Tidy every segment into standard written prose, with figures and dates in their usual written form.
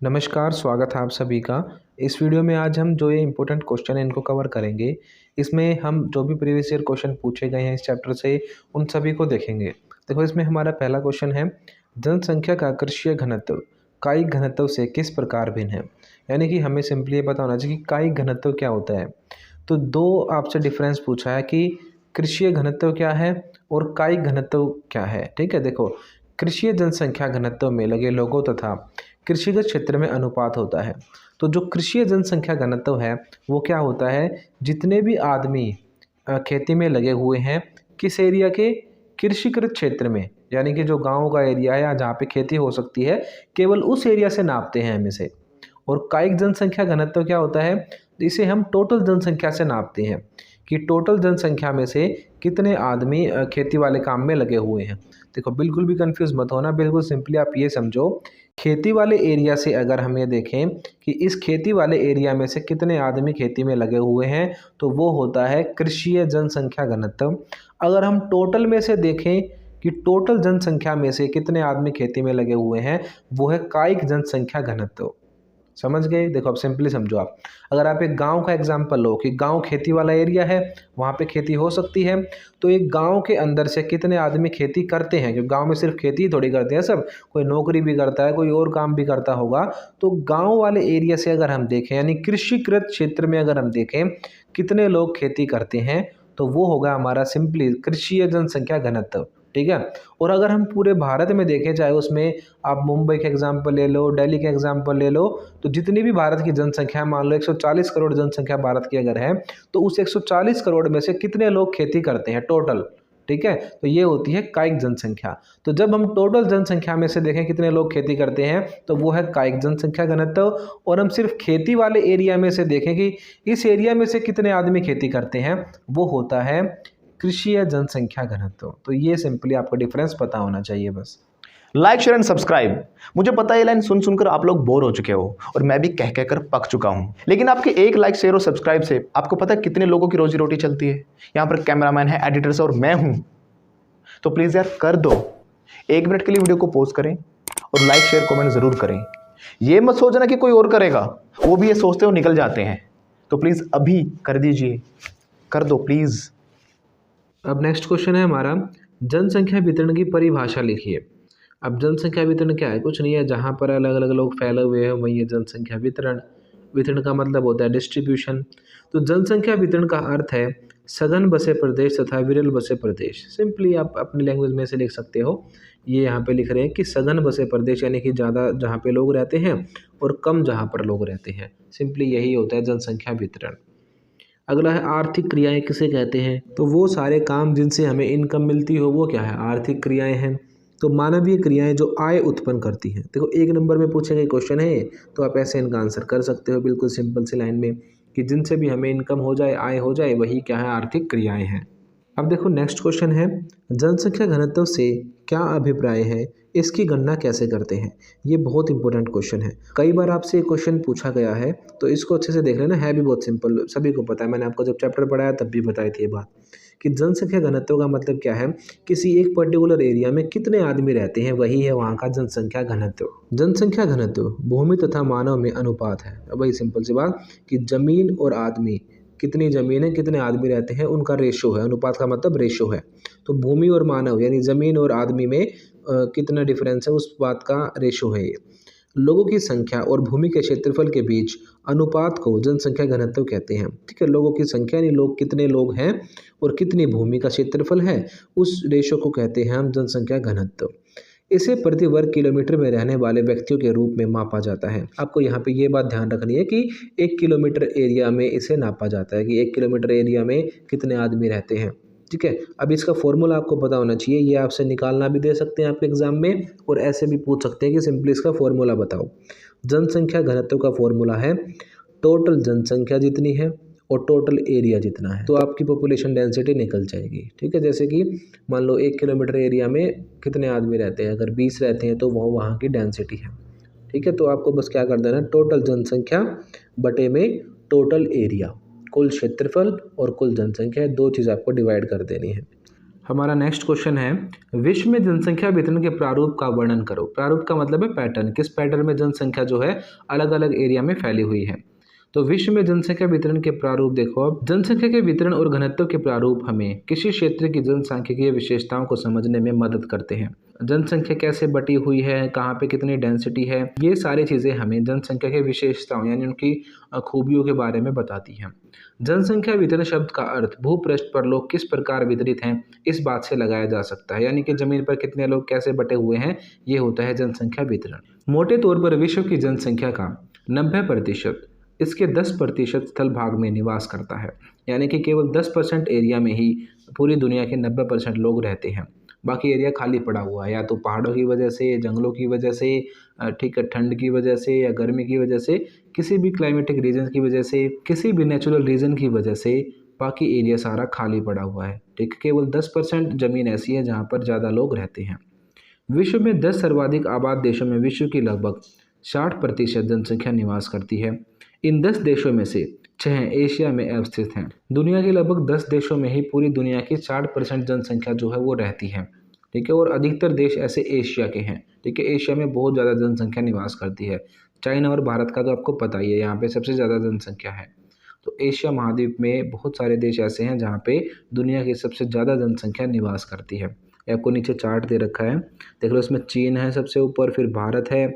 नमस्कार, स्वागत है आप सभी का। इस वीडियो में आज हम जो ये इम्पोर्टेंट क्वेश्चन है इनको कवर करेंगे। इसमें हम जो भी प्रीवियस ईयर क्वेश्चन पूछे गए हैं इस चैप्टर से उन सभी को देखेंगे। देखो इसमें हमारा पहला क्वेश्चन है, जनसंख्या का आकर्षीय घनत्व कायिक घनत्व से किस प्रकार भिन्न है। यानी कि हमें सिंपली ये पता होना चाहिए कि कायिक घनत्व क्या होता है। तो दो आपसे डिफरेंस पूछा है कि कृषीय घनत्व क्या है और कायिक घनत्व क्या है। ठीक है, देखो कृषीय जनसंख्या घनत्व में लगे लोगों तथा कृषिगत क्षेत्र में अनुपात होता है। तो जो कृषीय जनसंख्या घनत्व है वो क्या होता है, जितने भी आदमी खेती में लगे हुए हैं किस एरिया के, कृषिकृत क्षेत्र में, यानी कि जो गांव का एरिया है या जहाँ पे खेती हो सकती है केवल उस एरिया से नापते हैं हम इसे। और कायिक जनसंख्या घनत्व क्या होता है, इसे हम टोटल जनसंख्या से नापते हैं कि टोटल जनसंख्या में से कितने आदमी खेती वाले काम में लगे हुए हैं। देखो बिल्कुल भी कंफ्यूज मत होना, बिल्कुल सिंपली आप ये समझो, खेती वाले एरिया से अगर हम ये देखें कि इस खेती वाले एरिया में से कितने आदमी खेती में लगे हुए हैं तो वो होता है कृषीय जनसंख्या घनत्व। अगर हम टोटल में से देखें कि टोटल जनसंख्या में से कितने आदमी खेती में लगे हुए हैं वो है कायिक जनसंख्या घनत्व। समझ गए। देखो अब सिंपली समझो आप, अगर आप एक गांव का एग्जांपल लो कि गांव खेती वाला एरिया है, वहाँ पे खेती हो सकती है, तो एक गांव के अंदर से कितने आदमी खेती करते हैं, क्योंकि गांव में सिर्फ खेती ही थोड़ी करते हैं सब, कोई नौकरी भी करता है, कोई और काम भी करता होगा। तो गांव वाले एरिया से अगर हम देखें यानी कृषिकृत क्षेत्र में अगर हम देखें कितने लोग खेती करते हैं तो वो होगा हमारा सिंपली कृषीय जनसंख्या घनत्व। ठीक है। और अगर हम पूरे भारत में देखें, चाहे उसमें आप मुंबई के एग्जाम्पल ले लो, दिल्ली के एग्जाम्पल ले लो, तो जितनी भी भारत की जनसंख्या, मान लो 140 करोड़ जनसंख्या भारत की अगर है, तो उस 140 करोड़ में से कितने लोग खेती करते हैं टोटल। ठीक है, तो ये होती है कायिक जनसंख्या। तो जब हम टोटल जनसंख्या में से देखें कितने लोग खेती करते हैं तो वो है कायिक जनसंख्या घनत्व। और हम सिर्फ खेती वाले एरिया में से देखें कि इस एरिया में से कितने आदमी खेती करते हैं, वो होता है कृषीय जनसंख्या घनत्व। तो ये सिंपली आपको डिफरेंस पता होना चाहिए बस। Like share and subscribe. मुझे पता है ये लाइन सुन सुनकर आप लोग बोर हो चुके हो और मैं भी कह कहकर पक चुका हूं, लेकिन आपके एक लाइक शेयर और सब्सक्राइब से आपको पता है कितने लोगों की रोजी रोटी चलती है। यहां पर कैमरामैन है, एडिटर्स और मैं हूं। तो प्लीज यार कर दो, 1 मिनट के लिए वीडियो को पॉज करें और लाइक शेयर कमेंट जरूर करें। ये मत सोचना कि कोई और करेगा, वो भी ये सोचते हो निकल जाते हैं। तो प्लीज अभी कर दीजिए, कर दो प्लीज। अब नेक्स्ट क्वेश्चन है हमारा, जनसंख्या वितरण की परिभाषा लिखिए। अब जनसंख्या वितरण क्या है, कुछ नहीं है, जहाँ पर अलग अलग लोग फैले हुए हैं वही है जनसंख्या वितरण। वितरण का मतलब होता है डिस्ट्रीब्यूशन। तो जनसंख्या वितरण का अर्थ है सघन बसे प्रदेश तथा विरल बसे प्रदेश। सिंपली आप अपनी लैंग्वेज में से लिख सकते हो। ये यहाँ पे लिख रहे हैं कि सघन बसे प्रदेश यानी कि ज़्यादा जहाँ पे लोग रहते हैं और कम जहाँ पर लोग रहते हैं। सिंपली यही होता है जनसंख्या वितरण। अगला है आर्थिक क्रियाएं किसे कहते हैं, तो वो सारे काम जिनसे हमें इनकम मिलती हो वो क्या है, आर्थिक क्रियाएं हैं। तो मानवीय क्रियाएं जो आय उत्पन्न करती हैं। देखो 1 नंबर में पूछे गए क्वेश्चन है तो आप ऐसे इनका आंसर कर सकते हो बिल्कुल सिंपल सी लाइन में कि जिनसे भी हमें इनकम हो जाए, आय हो जाए, वही क्या है, आर्थिक क्रियाएं हैं। अब देखो नेक्स्ट क्वेश्चन है, जनसंख्या घनत्व से क्या अभिप्राय है, इसकी गणना कैसे करते हैं। ये बहुत इंपॉर्टेंट क्वेश्चन है, कई बार आपसे ये क्वेश्चन पूछा गया है तो इसको अच्छे से देख लेना। है भी बहुत सिंपल, सभी को पता है, मैंने आपको जब चैप्टर पढ़ाया तब भी बताई थी ये बात कि जनसंख्या घनत्व का मतलब क्या है, किसी एक पर्टिकुलर एरिया में कितने आदमी रहते हैं वही है वहाँ का जनसंख्या घनत्व। जनसंख्या घनत्व भूमि तथा मानव में अनुपात है। अब वही सिंपल सी बात कि जमीन और आदमी, कितनी ज़मीन है कितने आदमी रहते हैं उनका रेशो है। अनुपात का मतलब रेशो है। तो भूमि और मानव यानी ज़मीन और आदमी में कितना डिफरेंस है उस बात का रेशो है ये। लोगों की संख्या और भूमि के क्षेत्रफल के बीच अनुपात को जनसंख्या घनत्व कहते हैं। ठीक है, लोगों की संख्या यानी लोग कितने लोग हैं और कितनी भूमि का क्षेत्रफल है, उस रेशो को कहते हैं हम जनसंख्या घनत्व। इसे प्रति वर्ग किलोमीटर में रहने वाले व्यक्तियों के रूप में मापा जाता है। आपको यहाँ पे ये बात ध्यान रखनी है कि 1 किलोमीटर एरिया में इसे नापा जाता है कि 1 किलोमीटर एरिया में कितने आदमी रहते हैं। ठीक है, अब इसका फॉर्मूला आपको पता होना चाहिए, ये आपसे निकालना भी दे सकते हैं आपके एग्जाम में और ऐसे भी पूछ सकते हैं कि सिंपली इसका फॉर्मूला बताओ। जनसंख्या घनत्व का फॉर्मूला है टोटल जनसंख्या जितनी है और टोटल एरिया जितना है, तो आपकी पॉपुलेशन डेंसिटी निकल जाएगी। ठीक है, जैसे कि मान लो 1 किलोमीटर एरिया में कितने आदमी रहते हैं, अगर 20 रहते हैं तो वो वहाँ की डेंसिटी है। ठीक है, तो आपको बस क्या कर देना है, टोटल जनसंख्या बटे में टोटल एरिया, कुल क्षेत्रफल और कुल जनसंख्या, दो चीज़ आपको डिवाइड कर देनी है। हमारा नेक्स्ट क्वेश्चन है, विश्व में जनसंख्या वितरण के प्रारूप का वर्णन करो। प्रारूप का मतलब है पैटर्न, किस पैटर्न में जनसंख्या जो है अलग अलग एरिया में फैली हुई है। तो विश्व में जनसंख्या वितरण के प्रारूप देखो। अब जनसंख्या के वितरण और घनत्व के प्रारूप हमें किसी क्षेत्र की जनसांख्यिकीय विशेषताओं को समझने में मदद करते हैं। जनसंख्या कैसे बटी हुई है, कहाँ पे कितनी डेंसिटी है, ये सारी चीज़ें हमें जनसंख्या की विशेषताओं यानी उनकी खूबियों के बारे में बताती हैं। जनसंख्या वितरण शब्द का अर्थ भूपृष्ठ पर लोग किस प्रकार वितरित हैं इस बात से लगाया जा सकता है, यानी कि जमीन पर कितने लोग कैसे बटे हुए हैं, ये होता है जनसंख्या वितरण। मोटे तौर पर विश्व की जनसंख्या का 90% इसके 10% स्थल भाग में निवास करता है, यानी कि केवल 10% एरिया में ही पूरी दुनिया के 90% लोग रहते हैं। बाकी एरिया खाली पड़ा हुआ है, या तो पहाड़ों की वजह से, जंगलों की वजह से, ठीक है, ठंड की वजह से या गर्मी की वजह से, किसी भी क्लाइमेटिक रीजन की वजह से, किसी भी नेचुरल रीजन की वजह से बाकी एरिया सारा खाली पड़ा हुआ है। ठीक है, केवल 10% ज़मीन ऐसी है जहाँ पर ज़्यादा लोग रहते हैं। विश्व में 10 सर्वाधिक आबाद देशों में विश्व की लगभग 60% जनसंख्या निवास करती है। इन 10 देशों में से 6 एशिया में अवस्थित हैं। दुनिया के लगभग 10 देशों में ही पूरी दुनिया की 60% जनसंख्या जो है वो रहती है। ठीक है, और अधिकतर देश ऐसे एशिया के हैं। ठीक है, एशिया में बहुत ज़्यादा जनसंख्या निवास करती है। चाइना और भारत का तो आपको पता ही है, यहाँ पे सबसे ज़्यादा जनसंख्या है। तो एशिया महाद्वीप में बहुत सारे देश ऐसे हैं जहाँ पे दुनिया की सबसे ज़्यादा जनसंख्या निवास करती है। आपको नीचे चार्ट दे रखा है, देख लो। इसमें चीन है सबसे ऊपर, फिर भारत है,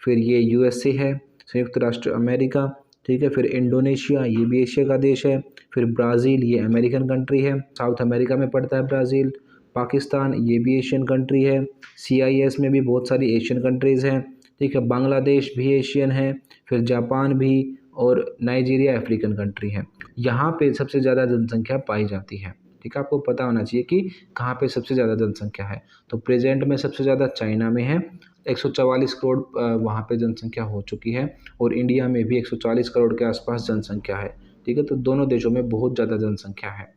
फिर ये यूएसए है, संयुक्त राष्ट्र अमेरिका, ठीक है, फिर इंडोनेशिया, ये भी एशिया का देश है, फिर ब्राज़ील, ये अमेरिकन कंट्री है, साउथ अमेरिका में पड़ता है ब्राज़ील। पाकिस्तान, ये भी एशियन कंट्री है। CIS में भी बहुत सारी एशियन कंट्रीज़ हैं। ठीक है, बांग्लादेश भी एशियन है, फिर जापान भी, और नाइजीरिया अफ्रीकन कंट्री है। यहाँ पे सबसे ज़्यादा जनसंख्या पाई जाती है। ठीक है, आपको पता होना चाहिए कि कहाँ पे सबसे ज़्यादा जनसंख्या है। तो प्रेजेंट में सबसे ज़्यादा चाइना में है, 144 करोड़ वहाँ पे जनसंख्या हो चुकी है, और इंडिया में भी 140 करोड़ के आसपास जनसंख्या है। ठीक है, तो दोनों देशों में बहुत ज़्यादा जनसंख्या है।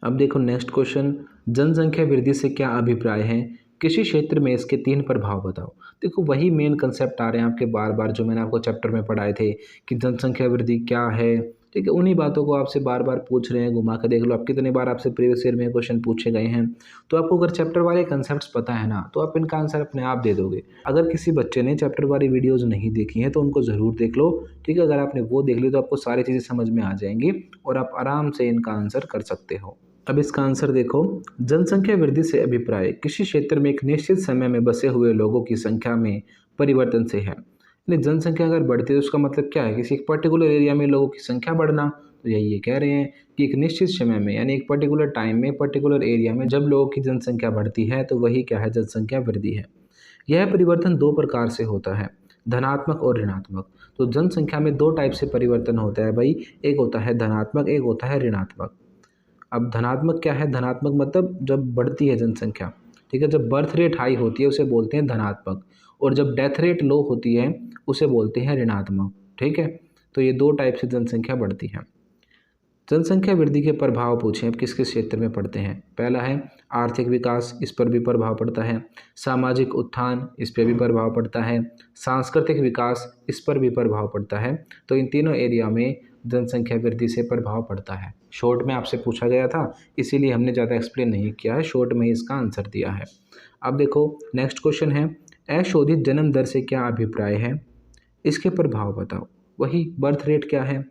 अब देखो नेक्स्ट क्वेश्चन, जनसंख्या वृद्धि से क्या अभिप्राय है, किसी क्षेत्र में इसके 3 प्रभाव बताओ। देखो वही मेन कंसेप्ट आ रहे हैं आपके बार बार, जो मैंने आपको चैप्टर में पढ़ाए थे कि जनसंख्या वृद्धि क्या है। ठीक है, उन्हीं बातों को आपसे बार बार पूछ रहे हैं, घुमा के देख लो। आप कितने बार आपसे प्रीवियस ईयर में क्वेश्चन पूछे गए हैं। तो आपको अगर चैप्टर वाले कंसेप्ट्स पता है ना, तो आप इनका आंसर अपने आप दे दोगे। अगर किसी बच्चे ने चैप्टर वाली वीडियोज़ नहीं देखी हैं तो उनको ज़रूर देख लो। ठीक है, अगर आपने वो देख ली तो आपको सारी चीज़ें समझ में आ जाएंगी और आप आराम से इनका आंसर कर सकते हो। अब इसका आंसर देखो, जनसंख्या वृद्धि से अभिप्राय किसी क्षेत्र में एक निश्चित समय में बसे हुए लोगों की संख्या में परिवर्तन से है। यानी जनसंख्या अगर बढ़ती है तो उसका मतलब क्या है, किसी एक पर्टिकुलर एरिया में लोगों की संख्या बढ़ना। तो यही ये कह रहे हैं कि एक निश्चित समय में, यानी एक पर्टिकुलर टाइम में, पर्टिकुलर एरिया में जब लोगों की जनसंख्या बढ़ती है तो वही क्या है, जनसंख्या वृद्धि है। यह परिवर्तन 2 प्रकार से होता है, धनात्मक और ऋणात्मक। तो जनसंख्या में 2 टाइप से परिवर्तन होता है भाई, एक होता है धनात्मक, एक होता है ऋणात्मक। अब धनात्मक क्या है, धनात्मक मतलब जब बढ़ती है जनसंख्या। ठीक है, जब बर्थ रेट हाई होती है उसे बोलते हैं धनात्मक, और जब डेथ रेट लो होती है उसे बोलते हैं ऋणात्मक। ठीक है, तो ये 2 टाइप से जनसंख्या बढ़ती है। जनसंख्या वृद्धि के प्रभाव पूछें, अब किस किस क्षेत्र में पड़ते हैं। पहला है आर्थिक विकास, इस पर भी प्रभाव पड़ता है। सामाजिक उत्थान, इस पर भी प्रभाव पड़ता है। सांस्कृतिक विकास, इस पर भी प्रभाव पड़ता है। तो इन तीनों एरिया में जनसंख्या वृद्धि से प्रभाव पड़ता है। शॉर्ट में आपसे पूछा गया था, इसीलिए हमने ज़्यादा एक्सप्लेन नहीं किया है, शॉर्ट में ही इसका आंसर दिया है। अब देखो नेक्स्ट क्वेश्चन है, अशोधित जन्म दर से क्या अभिप्राय है, इसके प्रभाव बताओ। वही बर्थ रेट क्या है,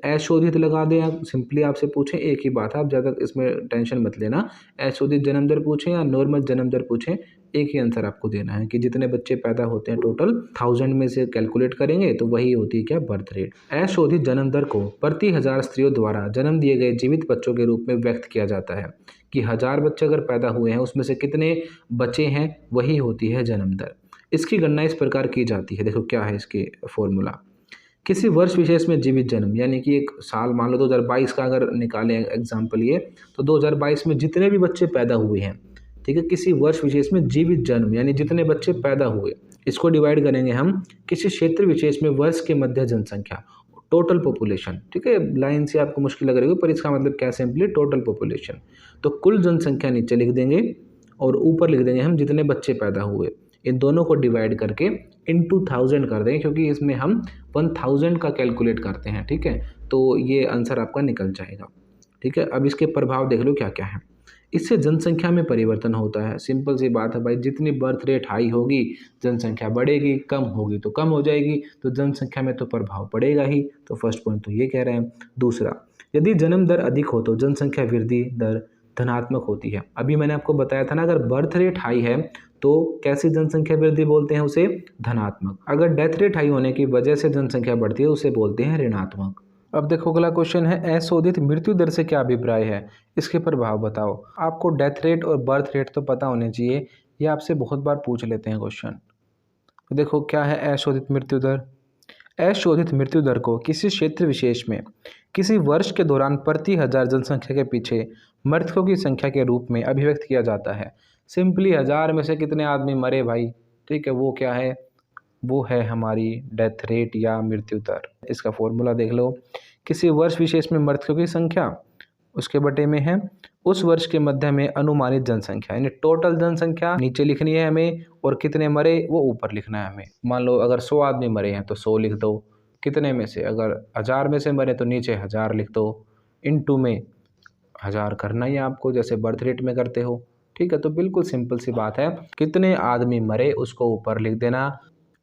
अशोधित लगा दें, आप सिंपली आपसे पूछें एक ही बात है, आप ज़्यादा इसमें टेंशन मत लेना। अशोधित जन्म दर पूछें या नॉर्मल जन्म दर पूछें, एक ही आंसर आपको देना है कि जितने बच्चे पैदा होते हैं टोटल 1000 में से कैलकुलेट करेंगे तो वही होती है क्या, बर्थ रेट। अशोधित जन्म दर को प्रति 1000 स्त्रियों द्वारा जन्म दिए गए जीवित बच्चों के रूप में व्यक्त किया जाता है कि 1000 बच्चे अगर पैदा हुए हैं उसमें से कितने बचे हैं, वही होती है जन्म दर। इसकी गणना इस प्रकार की जाती है, देखो क्या है इसके फॉर्मूला। किसी वर्ष विशेष में जीवित जन्म, यानी कि एक साल मान लो 2022 का अगर निकालें एग्जाम्पल ये, तो 2022 में जितने भी बच्चे पैदा हुए हैं, ठीक है, किसी वर्ष विशेष में जीवित जन्म यानी जितने बच्चे पैदा हुए, इसको डिवाइड करेंगे हम किसी क्षेत्र विशेष में वर्ष के मध्य जनसंख्या, टोटल पॉपुलेशन। ठीक है, लाइन से आपको मुश्किल लग रही है पर इसका मतलब क्या, सिंपली टोटल पॉपुलेशन। तो कुल जनसंख्या नीचे लिख देंगे और ऊपर लिख देंगे हम जितने बच्चे पैदा हुए। इन दोनों को डिवाइड करके इनटू 1000 कर देंगे, क्योंकि इसमें हम 1000 का कैलकुलेट करते हैं। ठीक है, तो ये आंसर आपका निकल जाएगा। ठीक है, अब इसके प्रभाव देख लो क्या क्या है। इससे जनसंख्या में परिवर्तन होता है। सिंपल सी बात है भाई, जितनी बर्थ रेट हाई होगी जनसंख्या बढ़ेगी, कम होगी तो कम हो जाएगी, तो जनसंख्या में तो प्रभाव पड़ेगा ही। तो फर्स्ट पॉइंट तो ये कह रहे हैं। दूसरा, यदि जन्म दर अधिक हो तो जनसंख्या वृद्धि दर धनात्मक होती है। अभी मैंने आपको बताया था ना, अगर बर्थ रेट हाई है तो कैसी जनसंख्या वृद्धि बोलते हैं उसे? धनात्मक। अगर डेथ रेट हाई होने की वजह से जनसंख्या बढ़ती है उसे बोलते हैं ऋणात्मक। अब देखो अगला क्वेश्चन है, अशोधित मृत्यु दर से क्या अभिप्राय है, इसके प्रभाव बताओ। आपको डेथ रेट और बर्थ रेट तो पता होने चाहिए, ये आपसे बहुत बार पूछ लेते हैं क्वेश्चन। तो देखो क्या है अशोधित मृत्यु दर। अशोधित मृत्यु दर को किसी क्षेत्र विशेष में किसी वर्ष के दौरान प्रति हजार जनसंख्या के पीछे मृतकों की संख्या के रूप में अभिव्यक्त किया जाता है। सिंपली हजार में से कितने आदमी मरे भाई, ठीक है, वो क्या है? वो है हमारी डेथ रेट या मृत्यु दर। इसका फॉर्मूला देख लो, किसी वर्ष विशेष में मृतकों की संख्या उसके बटे में है उस वर्ष के मध्य में अनुमानित जनसंख्या, यानी टोटल जनसंख्या नीचे लिखनी है हमें, और कितने मरे वो ऊपर लिखना है हमें। मान लो अगर 100 आदमी मरे हैं तो 100 लिख दो, कितने में से, अगर 1000 में से मरे तो नीचे 1000 लिख दो, इनटू में 1000 करना ही आपको जैसे बर्थ रेट में करते हो। ठीक है, तो बिल्कुल सिंपल सी बात है, कितने आदमी मरे उसको ऊपर लिख देना,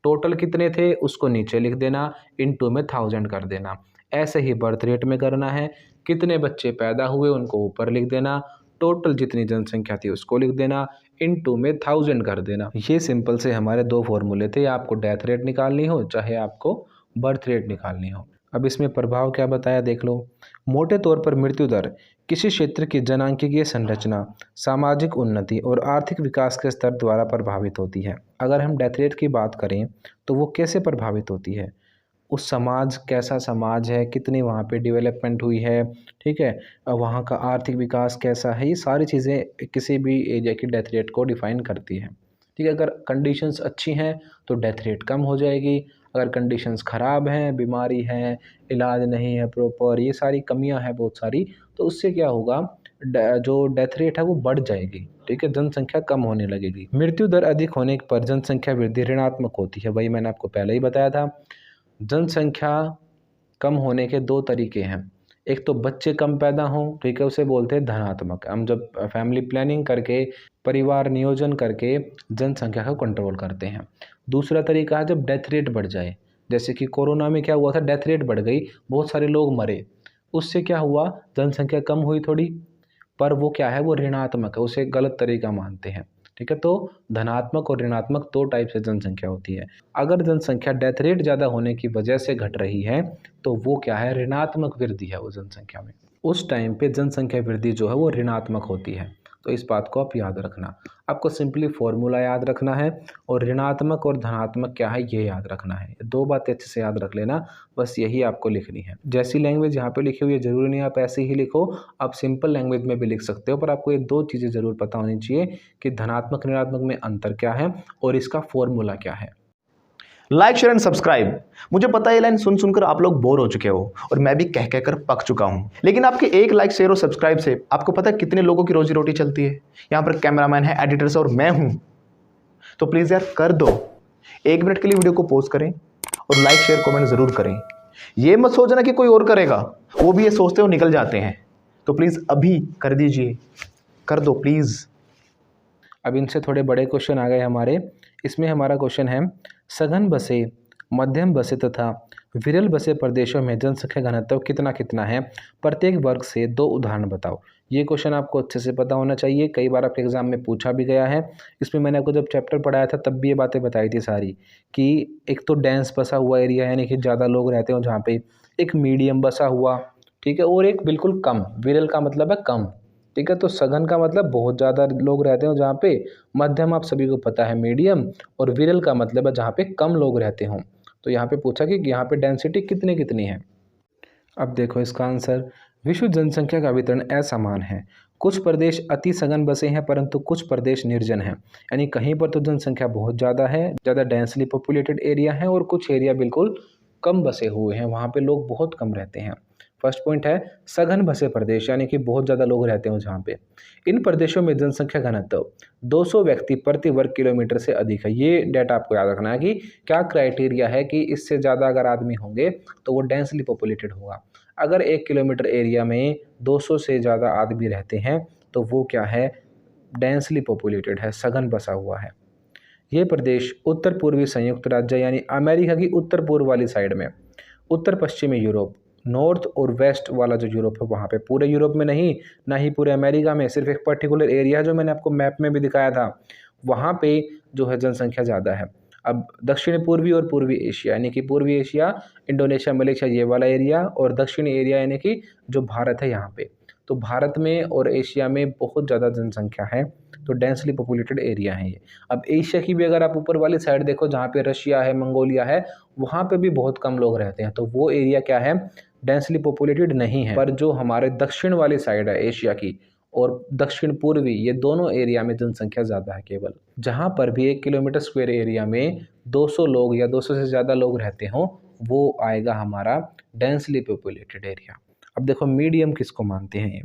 टोटल कितने थे उसको नीचे लिख देना, इनटू में 1000 कर देना। ऐसे ही बर्थ रेट में करना है, कितने बच्चे पैदा हुए उनको ऊपर लिख देना, टोटल जितनी जनसंख्या थी उसको लिख देना, इनटू में 1000 कर देना। ये सिंपल से हमारे दो फॉर्मूले थे, आपको डेथ रेट निकालनी हो चाहे आपको बर्थ रेट निकालनी हो। अब इसमें प्रभाव क्या बताया देख लो। मोटे तौर पर मृत्यु दर किसी क्षेत्र की जनांकीय संरचना, सामाजिक उन्नति और आर्थिक विकास के स्तर द्वारा प्रभावित होती है। अगर हम डेथ रेट की बात करें तो वो कैसे प्रभावित होती है, उस समाज कैसा समाज है, कितनी वहाँ पे डेवलपमेंट हुई है, ठीक है, वहाँ का आर्थिक विकास कैसा है, ये सारी चीज़ें किसी भी एरिया की डेथ रेट को डिफाइन करती है। ठीक है, अगर कंडीशंस अच्छी हैं तो डेथ रेट कम हो जाएगी, अगर कंडीशंस ख़राब हैं, बीमारी है, इलाज नहीं है प्रॉपर, ये सारी कमियां हैं बहुत सारी, तो उससे क्या होगा, जो डेथ रेट है वो बढ़ जाएगी। ठीक है, जनसंख्या कम होने लगेगी। मृत्यु दर अधिक होने पर जनसंख्या वृद्धि ऋणात्मक होती है, वही मैंने आपको पहले ही बताया था। जनसंख्या कम होने के दो तरीके हैं, एक तो बच्चे कम पैदा हों, ठीक है, उसे बोलते हैं धनात्मक। हम जब फैमिली प्लानिंग करके, परिवार नियोजन करके जनसंख्या को कंट्रोल करते हैं। दूसरा तरीका है जब डेथ रेट बढ़ जाए, जैसे कि कोरोना में क्या हुआ था, डेथ रेट बढ़ गई, बहुत सारे लोग मरे, उससे क्या हुआ, जनसंख्या कम हुई थोड़ी, पर वो क्या है, वो ऋणात्मक है, उसे गलत तरीका मानते हैं। ठीक है, तो धनात्मक और ऋणात्मक दो टाइप से जनसंख्या होती है। अगर जनसंख्या डेथ रेट ज़्यादा होने की वजह से घट रही है तो वो क्या है, ऋणात्मक वृद्धि है वो जनसंख्या में, उस टाइम पे जनसंख्या वृद्धि जो है वो ऋणात्मक होती है। तो इस बात को आप याद रखना, आपको सिंपली फॉर्मूला याद रखना है, और ऋणात्मक और धनात्मक क्या है ये याद रखना है। दो बातें अच्छे से याद रख लेना, बस यही आपको लिखनी है। जैसी लैंग्वेज यहाँ पे लिखी हुई है ज़रूरी नहीं आप ऐसे ही लिखो, आप सिंपल लैंग्वेज में भी लिख सकते हो, पर आपको ये दो चीज़ें ज़रूर पता होनी चाहिए कि धनात्मक ऋणात्मक में अंतर क्या है और इसका फॉर्मूला क्या है। Like share and subscribe. मुझे पता है ये लाइन सुन सुनकर आप लोग बोर हो चुके हो और मैं भी कह कहकर पक चुका हूं, लेकिन आपके एक लाइक शेयर और सब्सक्राइब से आपको पता है कितने लोगों की रोजी रोटी चलती है। यहां पर कैमरामैन है, एडिटर्स और मैं हूं, तो प्लीज यार कर दो, 1 मिनट के लिए वीडियो को पॉज करें और लाइक शेयर कमेंट जरूर करें। ये मत सोचना कि कोई और करेगा, वो भी ये सोचते हो निकल जाते हैं, तो प्लीज अभी कर दीजिए, कर दो प्लीज। अब इनसे थोड़े बड़े क्वेश्चन आ गए हमारे। इसमें हमारा क्वेश्चन है, सघन बसे, मध्यम बसे तथा विरल बसे प्रदेशों में जनसंख्या घनत्व कितना कितना है, प्रत्येक वर्ग से 2 उदाहरण बताओ। ये क्वेश्चन आपको अच्छे से पता होना चाहिए, कई बार आपके एग्जाम में पूछा भी गया है। इसमें मैंने आपको जब चैप्टर पढ़ाया था तब भी ये बातें बताई थी सारी, कि एक तो डेंस बसा हुआ एरिया यानी कि ज़्यादा लोग रहते हो जहाँ पे, एक मीडियम बसा हुआ, ठीक है, और एक बिल्कुल कम। विरल का मतलब है कम, ठीक है, तो सघन का मतलब बहुत ज़्यादा लोग रहते हो जहाँ पे, मध्यम आप सभी को पता है मीडियम, और विरल का मतलब है जहाँ पे कम लोग रहते हों। तो यहाँ पे पूछा कि यहाँ पे डेंसिटी कितनी कितनी है। अब देखो इसका आंसर, विश्व जनसंख्या का वितरण असमान है, कुछ प्रदेश अति सघन बसे हैं परंतु कुछ प्रदेश निर्जन हैं, यानी कहीं पर तो जनसंख्या बहुत ज़्यादा है, ज़्यादा डेंसली पॉपुलेटेड एरिया है, और कुछ एरिया बिल्कुल कम बसे हुए हैं, वहाँ पे लोग बहुत कम रहते हैं। फर्स्ट पॉइंट है सघन बसे प्रदेश, यानी कि बहुत ज़्यादा लोग रहते हो जहाँ पे। इन प्रदेशों में जनसंख्या घनत्व 200 व्यक्ति प्रति वर्ग किलोमीटर से अधिक है। ये डेटा आपको याद रखना है कि क्या क्राइटेरिया है कि इससे ज़्यादा अगर आदमी होंगे तो वो डेंसली पॉपुलेटेड होगा। अगर 1 किलोमीटर एरिया में 200 से ज़्यादा आदमी रहते हैं तो वो क्या है, डेंसली पॉपुलेटेड है, सघन बसा हुआ है। ये प्रदेश उत्तर पूर्वी संयुक्त राज्य यानी अमेरिका की उत्तर पूर्व वाली साइड में, उत्तर पश्चिमी यूरोप, नॉर्थ और वेस्ट वाला जो यूरोप है वहाँ पे, पूरे यूरोप में नहीं, ना ही पूरे अमेरिका में, सिर्फ एक पर्टिकुलर एरिया जो मैंने आपको मैप में भी दिखाया था, वहाँ पे जो है जनसंख्या ज़्यादा है। अब दक्षिण पूर्वी और पूर्वी एशिया यानी कि पूर्वी एशिया, इंडोनेशिया, मलेशिया, ये वाला एरिया, और दक्षिणी एरिया यानी कि जो भारत है यहाँ पे, तो भारत में और एशिया में बहुत ज़्यादा जनसंख्या है, तो डेंसली पॉपुलेटेड एरिया है ये। अब एशिया की भी अगर आप ऊपर वाली साइड देखो, जहाँ पे रशिया है, मंगोलिया है, वहाँ पे भी बहुत कम लोग रहते हैं, तो वो एरिया क्या है, डेंसली पॉपुलेटेड नहीं है। पर जो हमारे दक्षिण वाली साइड है एशिया की और दक्षिण पूर्वी, ये दोनों एरिया में जनसंख्या ज़्यादा है केवल। जहाँ पर भी 1 किलोमीटर स्क्वायर एरिया में 200 लोग या 200 से ज़्यादा लोग रहते हों, वो आएगा हमारा डेंसली पॉपुलेटेड एरिया। अब देखो मीडियम किसको मानते हैं ये।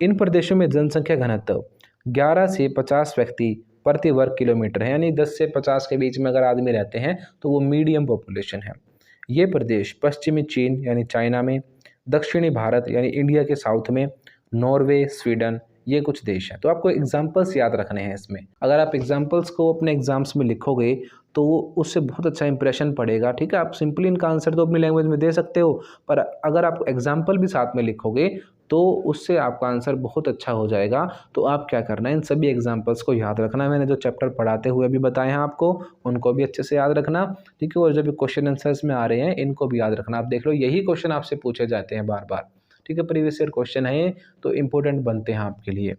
इन प्रदेशों में जनसंख्या घनत्व 11 से 50 व्यक्ति प्रति वर्ग किलोमीटर है, यानी 10 से 50 के बीच में अगर आदमी रहते हैं तो वो मीडियम पॉपुलेशन है। ये प्रदेश पश्चिमी चीन यानी चाइना में, दक्षिणी भारत यानी इंडिया के साउथ में, नॉर्वे, स्वीडन, ये कुछ देश हैं। तो आपको एग्जाम्पल्स याद रखने हैं इसमें। अगर आप एग्जाम्पल्स को अपने एग्जाम्स में लिखोगे तो उससे बहुत अच्छा इंप्रेशन पड़ेगा, ठीक है। आप सिंपली इनका आंसर तो अपनी लैंग्वेज में दे सकते हो, पर अगर आप एग्जाम्पल भी साथ में लिखोगे तो उससे आपका आंसर बहुत अच्छा हो जाएगा। तो आप क्या करना है, इन सभी एग्जाम्पल्स को याद रखना। मैंने जो चैप्टर पढ़ाते हुए भी बताए हैं आपको, उनको भी अच्छे से याद रखना, ठीक है। और जब क्वेश्चन आंसर्स में आ रहे हैं इनको भी याद रखना। आप देख लो यही क्वेश्चन आपसे पूछे जाते हैं बार बार, ठीक है। प्रीवियस ईयर क्वेश्चन है तो इम्पोर्टेंट बनते हैं आपके लिए।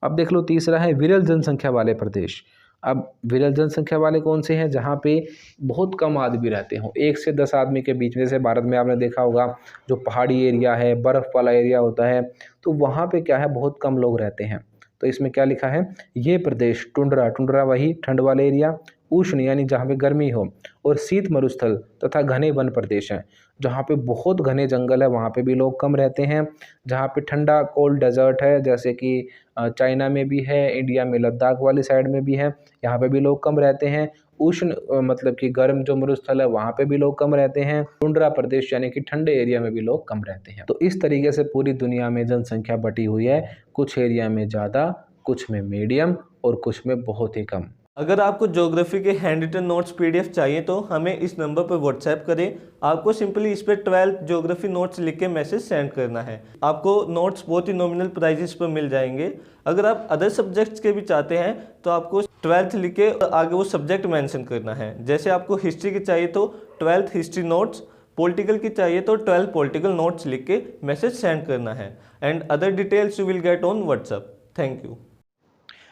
अब देख लो तीसरा है विरल जनसंख्या वाले प्रदेश। अब विरल जनसंख्या वाले कौन से हैं, जहाँ पे बहुत कम आदमी रहते हों, 1 से 10 आदमी के बीच में। जैसे भारत में आपने देखा होगा जो पहाड़ी एरिया है, बर्फ़ वाला एरिया होता है, तो वहाँ पे क्या है, बहुत कम लोग रहते हैं। तो इसमें क्या लिखा है, ये प्रदेश टुंड्रा, टुंड्रा वही ठंड वाले एरिया, उष्ण यानी जहाँ पे गर्मी हो, और शीत मरुस्थल तथा घने वन प्रदेश हैं। जहाँ पे बहुत घने जंगल है वहाँ पे भी लोग कम रहते हैं। जहाँ पे ठंडा कोल्ड डेजर्ट है, जैसे कि चाइना में भी है, इंडिया में लद्दाख वाली साइड में भी है, यहाँ पे भी लोग कम रहते हैं। उष्ण मतलब कि गर्म जो मरुस्थल है वहाँ पे भी लोग कम रहते हैं। टुंड्रा प्रदेश यानी कि ठंडे एरिया में भी लोग कम रहते हैं। तो इस तरीके से पूरी दुनिया में जनसंख्या बटी हुई है, कुछ एरिया में ज़्यादा, कुछ में मीडियम और कुछ में बहुत ही कम। अगर आपको ज्योग्राफी के हैंड रिटन नोट्स पीडीएफ चाहिए तो हमें इस नंबर पर व्हाट्सएप करें। आपको सिंपली इस पर 12th ज्योग्राफी नोट्स लिख के मैसेज सेंड करना है। आपको नोट्स बहुत ही नॉमिनल प्राइजेस पर मिल जाएंगे। अगर आप अदर सब्जेक्ट्स के भी चाहते हैं तो आपको 12th लिख के आगे वो सब्जेक्ट मेंशन करना है। जैसे आपको हिस्ट्री की चाहिए तो 12th हिस्ट्री नोट्स, पॉलिटिकल की चाहिए तो 12 पॉलिटिकल नोट्स लिख के मैसेज सेंड करना है। And other details you will get on WhatsApp. Thank you.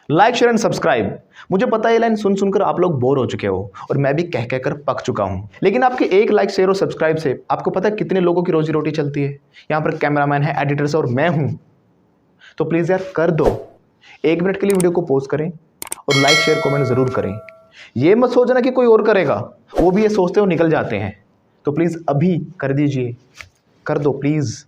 Like, share and subscribe. मुझे पता है ये लाइन सुन सुनकर आप लोग बोर हो चुके हो और मैं भी कह कहकर पक चुका हूं, लेकिन आपके एक लाइक, शेयर और सब्सक्राइब से आपको पता है कितने लोगों की रोजी रोटी चलती है। यहाँ पर कैमरामैन है, एडिटर्स और मैं हूं, तो प्लीज़ यार कर दो। 1 मिनट के लिए वीडियो को पॉज करें और लाइक, शेयर, कमेंट जरूर करें। ये मत सोचना कि कोई और करेगा, वो भी ये सोचते हो निकल जाते हैं। तो प्लीज़ अभी कर दीजिए, कर दो प्लीज़।